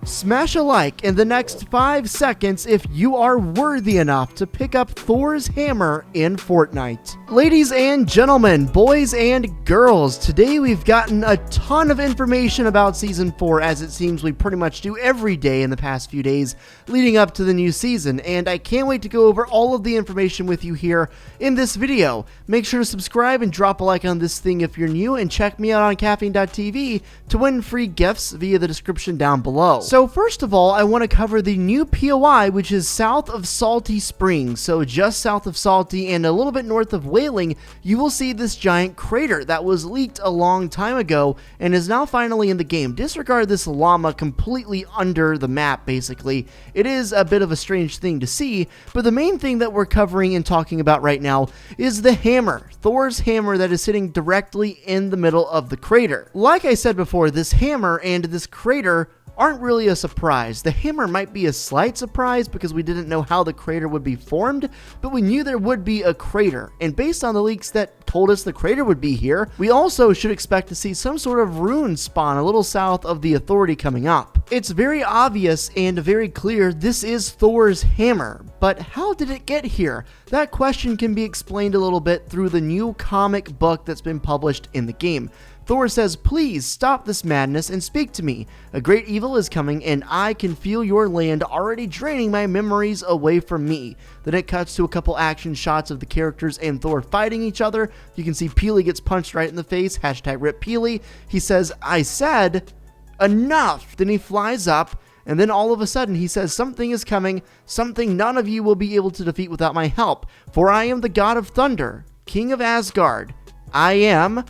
Smash a like in the next 5 seconds if you are worthy enough to pick up Thors Hammer in Fortnite. Ladies and gentlemen, boys and girls, today we've gotten a ton of information about Season 4, as it seems we pretty much do every day in the past few days leading up to the new season, and I can't wait to go over all of the information with you here in this video. Make sure to subscribe and drop a like on this thing if you're new, and check me out on caffeine.tv to win free gifts via the description down below. So first of all, I want to cover the new POI, which is south of Salty Springs. So just south of Salty and a little bit north of Whaling, you will see this giant crater that was leaked a long time ago and is now finally in the game. Disregard this llama completely under the map, basically. It is a bit of a strange thing to see, but the main thing that we're covering and talking about right now is the hammer, Thor's hammer, that is sitting directly in the middle of the crater. Like I said before, this hammer and this crater aren't really a surprise. The hammer might be a slight surprise because we didn't know how the crater would be formed, but we knew there would be a crater, and based on the leaks that told us the crater would be here, we also should expect to see some sort of rune spawn a little south of the Authority coming up. It's very obvious and very clear this is Thor's hammer, but how did it get here? That question can be explained a little bit through the new comic book that's been published in the game. Thor says, "Please stop this madness and speak to me. A great evil is coming and I can feel your land already draining my memories away from me." Then it cuts to a couple action shots of the characters and Thor fighting each other. You can see Peely gets punched right in the face, hashtag rip Peely. He says, "I said enough." Then he flies up, and then all of a sudden he says, "Something is coming, something none of you will be able to defeat without my help. For I am the god of thunder, king of Asgard. I am.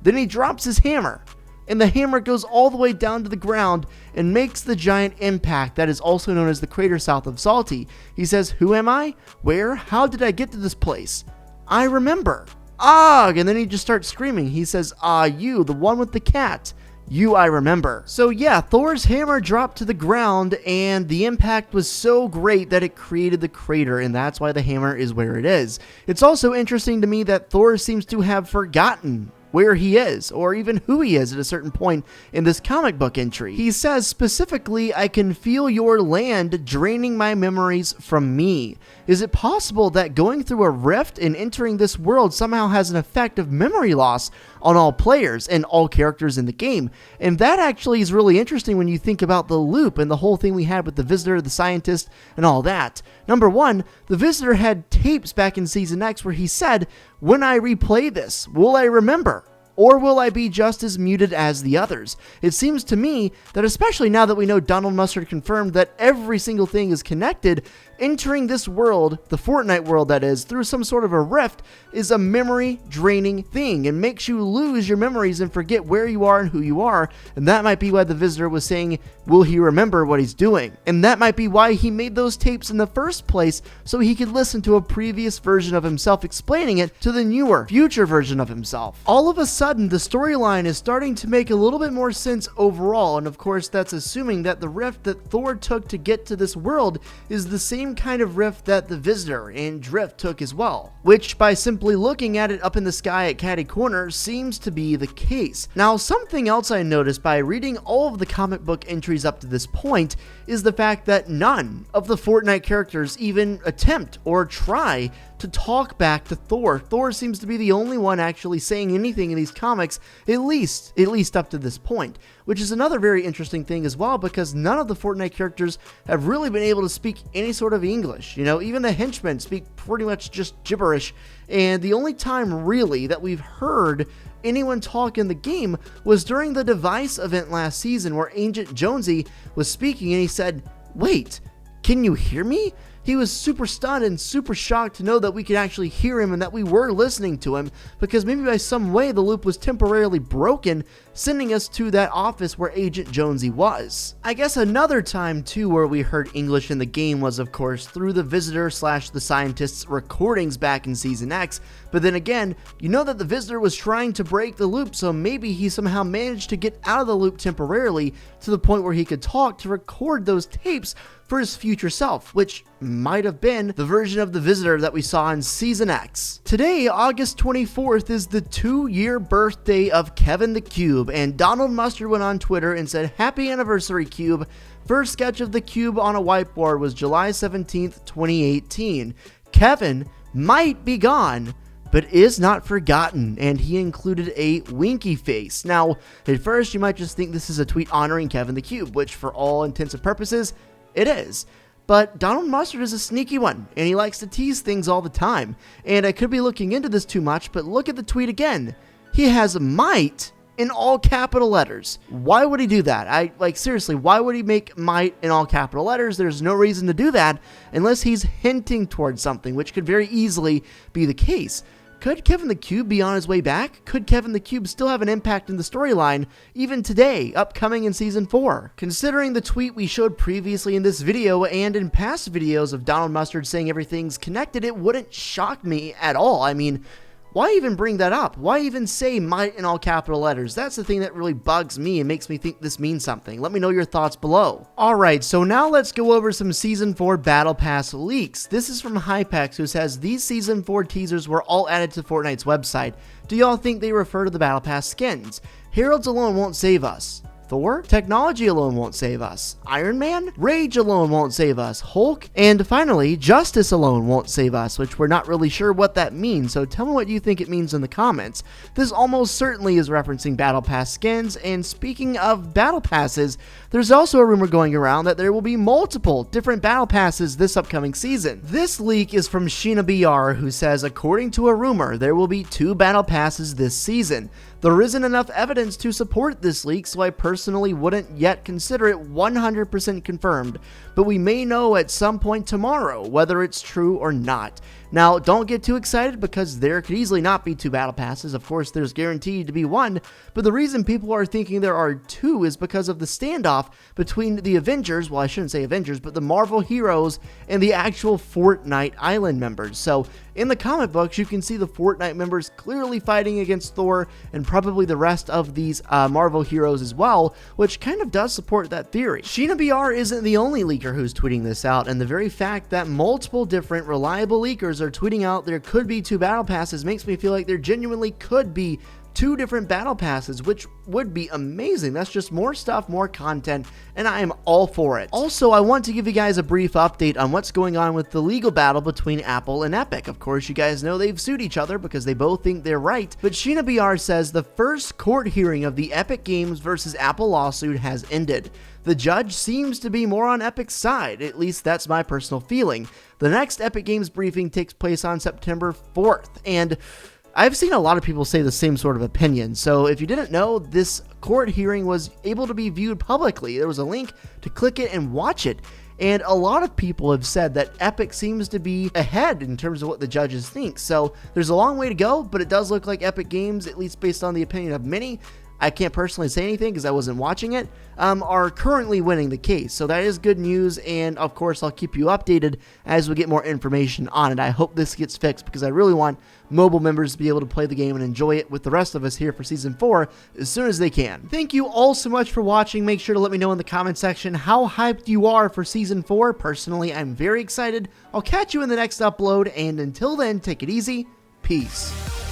Then he drops his hammer, and the hammer goes all the way down to the ground and makes the giant impact that is also known as the crater south of Salty. He says, "Who am I? Where? How did I get to this place? I remember. Ugh!" And then he just starts screaming. He says, "You, the one with the cat. You I remember." So yeah, Thor's hammer dropped to the ground, and the impact was so great that it created the crater, and that's why the hammer is where it is. It's also interesting to me that Thor seems to have forgotten where he is, or even who he is at a certain point in this comic book entry. He says specifically, "I can feel your land draining my memories from me." Is it possible that going through a rift and entering this world somehow has an effect of memory loss on all players and all characters in the game? And that actually is really interesting when you think about the loop and the whole thing we had with the Visitor, the Scientist, and all that. Number one, the Visitor had tapes back in Season X where he said, "When I replay this, will I remember? Or will I be just as muted as the others?" It seems to me that, especially now that we know Donald Mustard confirmed that every single thing is connected, entering this world, the Fortnite world that is, through some sort of a rift is a memory draining thing and makes you lose your memories and forget where you are and who you are. And that might be why the Visitor was saying, will he remember what he's doing? And that might be why he made those tapes in the first place, so he could listen to a previous version of himself explaining it to the newer, future version of himself. All of a sudden, the storyline is starting to make a little bit more sense overall, and of course that's assuming that the rift that Thor took to get to this world is the same kind of rift that the Visitor and Drift took as well, which by simply looking at it up in the sky at Catty Corner seems to be the case. Now, something else I noticed by reading all of the comic book entries up to this point is the fact that none of the Fortnite characters even attempt or try to talk back to Thor. Thor seems to be the only one actually saying anything in these comics, at least up to this point, which is another very interesting thing as well, because none of the Fortnite characters have really been able to speak any sort of English. You know, even the henchmen speak pretty much just gibberish, and the only time really that we've heard anyone talk in the game was during the Device event last season, where Agent Jonesy was speaking and he said, "Wait, can you hear me?" He was super stunned and super shocked to know that we could actually hear him and that we were listening to him, because maybe by some way the loop was temporarily broken, sending us to that office where Agent Jonesy was. I guess another time too where we heard English in the game was of course through the Visitor / the Scientist's recordings back in Season X, but then again, you know that the Visitor was trying to break the loop, so maybe he somehow managed to get out of the loop temporarily to the point where he could talk to record those tapes for his future self, which might have been the version of the Visitor that we saw in Season X. Today, August 24th, is the 2-year birthday of Kevin the Cube, and Donald Mustard went on Twitter and said, "Happy anniversary, Cube. First sketch of the Cube on a whiteboard was July 17th, 2018. Kevin might be gone, but is not forgotten," and he included a winky face. Now, at first you might just think this is a tweet honoring Kevin the Cube, which for all intents and purposes, it is. But Donald Mustard is a sneaky one, and he likes to tease things all the time. And I could be looking into this too much, but look at the tweet again. He has might in all capital letters. Why would he do that? Seriously, why would he make might in all capital letters? There's no reason to do that unless he's hinting towards something, which could very easily be the case. Could Kevin the Cube be on his way back? Could Kevin the Cube still have an impact in the storyline even today, upcoming in Season 4? Considering the tweet we showed previously in this video and in past videos of Donald Mustard saying everything's connected, it wouldn't shock me at all. I mean, why even bring that up? Why even say might in all capital letters? That's the thing that really bugs me and makes me think this means something. Let me know your thoughts below. Alright, so now let's go over some Season 4 Battle Pass leaks. This is from Hypex, who says these Season 4 teasers were all added to Fortnite's website. Do y'all think they refer to the Battle Pass skins? Heralds alone won't save us. Thor? Technology alone won't save us. Iron Man? Rage alone won't save us. Hulk? And finally, Justice alone won't save us, which we're not really sure what that means, so tell me what you think it means in the comments. This almost certainly is referencing Battle Pass skins, and speaking of Battle Passes, there's also a rumor going around that there will be multiple different Battle Passes this upcoming season. This leak is from Sheena BR, who says, according to a rumor, there will be 2 Battle Passes this season. There isn't enough evidence to support this leak, so I personally wouldn't yet consider it 100% confirmed, but we may know at some point tomorrow whether it's true or not. Now, don't get too excited because there could easily not be 2 Battle Passes. Of course, there's guaranteed to be 1, but the reason people are thinking there are 2 is because of the standoff between the Avengers, well, I shouldn't say Avengers, but the Marvel heroes and the actual Fortnite Island members. So, in the comic books, you can see the Fortnite members clearly fighting against Thor and probably the rest of these Marvel heroes as well, which kind of does support that theory. Sheena BR isn't the only leaker who's tweeting this out, and the very fact that multiple different reliable leakers are tweeting out there could be 2 Battle Passes makes me feel like there genuinely could be 2 different Battle Passes, which would be amazing. That's just more stuff, more content, and I am all for it. Also, I want to give you guys a brief update on what's going on with the legal battle between Apple and Epic. Of course, you guys know they've sued each other because they both think they're right, but Sheena BR says the first court hearing of the Epic Games versus Apple lawsuit has ended. The judge seems to be more on Epic's side, at least that's my personal feeling. The next Epic Games briefing takes place on September 4th, and I've seen a lot of people say the same sort of opinion, so if you didn't know, this court hearing was able to be viewed publicly. There was a link to click it and watch it, and a lot of people have said that Epic seems to be ahead in terms of what the judges think, so there's a long way to go, but it does look like Epic Games, at least based on the opinion of many, I can't personally say anything because I wasn't watching it, are currently winning the case. So that is good news, and of course I'll keep you updated as we get more information on it. I hope this gets fixed because I really want mobile members to be able to play the game and enjoy it with the rest of us here for Season 4 as soon as they can. Thank you all so much for watching. Make sure to let me know in the comment section how hyped you are for Season 4. Personally, I'm very excited. I'll catch you in the next upload, and until then, take it easy. Peace.